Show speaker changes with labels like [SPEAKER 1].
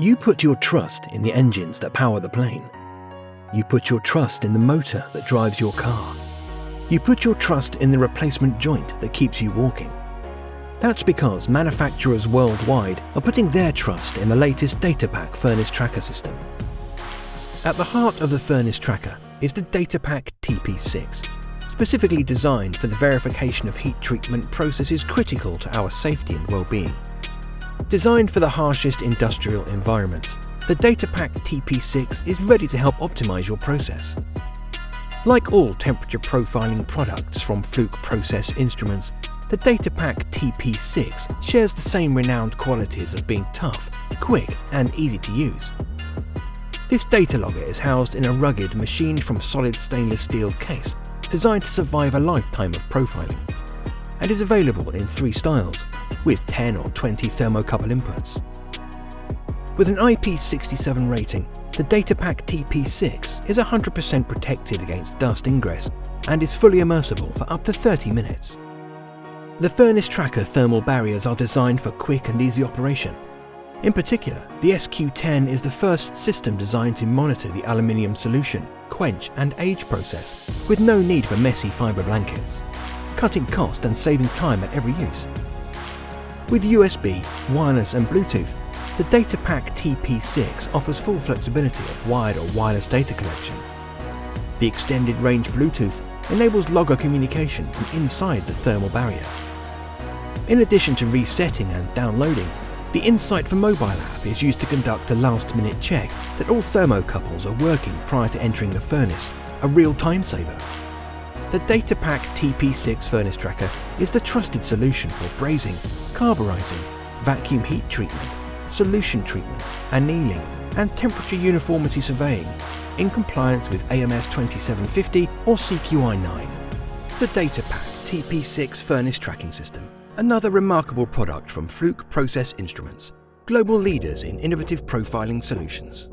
[SPEAKER 1] You put your trust in the engines that power the plane. You put your trust in the motor that drives your car. You put your trust in the replacement joint that keeps you walking. That's because manufacturers worldwide are putting their trust in the latest DataPack furnace tracker system. At the heart of the furnace tracker is the DataPack TP6, specifically designed for the verification of heat treatment processes critical to our safety and well-being. Designed for the harshest industrial environments, the DataPack TP6 is ready to help optimize your process. Like all temperature profiling products from Fluke Process Instruments, the DataPack TP6 shares the same renowned qualities of being tough, quick, and easy to use. This data logger is housed in a rugged, machined from solid stainless steel case designed to survive a lifetime of profiling, and is available in 3 styles, with 10 or 20 thermocouple inputs. With an IP67 rating, the DataPack TP6 is 100% protected against dust ingress and is fully immersible for up to 30 minutes. The furnace tracker thermal barriers are designed for quick and easy operation. In particular, the SQ10 is the first system designed to monitor the aluminium solution, quench and age process with no need for messy fibre blankets, cutting cost and saving time at every use. With USB, wireless and Bluetooth, the DataPack TP6 offers full flexibility of wired or wireless data collection. The extended range Bluetooth enables logger communication from inside the thermal barrier. In addition to resetting and downloading, the Insight for Mobile app is used to conduct a last-minute check that all thermocouples are working prior to entering the furnace, a real time saver. The DataPack TP6 furnace tracker is the trusted solution for brazing, carburizing, vacuum heat treatment, solution treatment, annealing, and temperature uniformity surveying in compliance with AMS 2750 or CQI 9. The DataPack TP6 furnace tracking system, another remarkable product from Fluke Process Instruments, global leaders in innovative profiling solutions.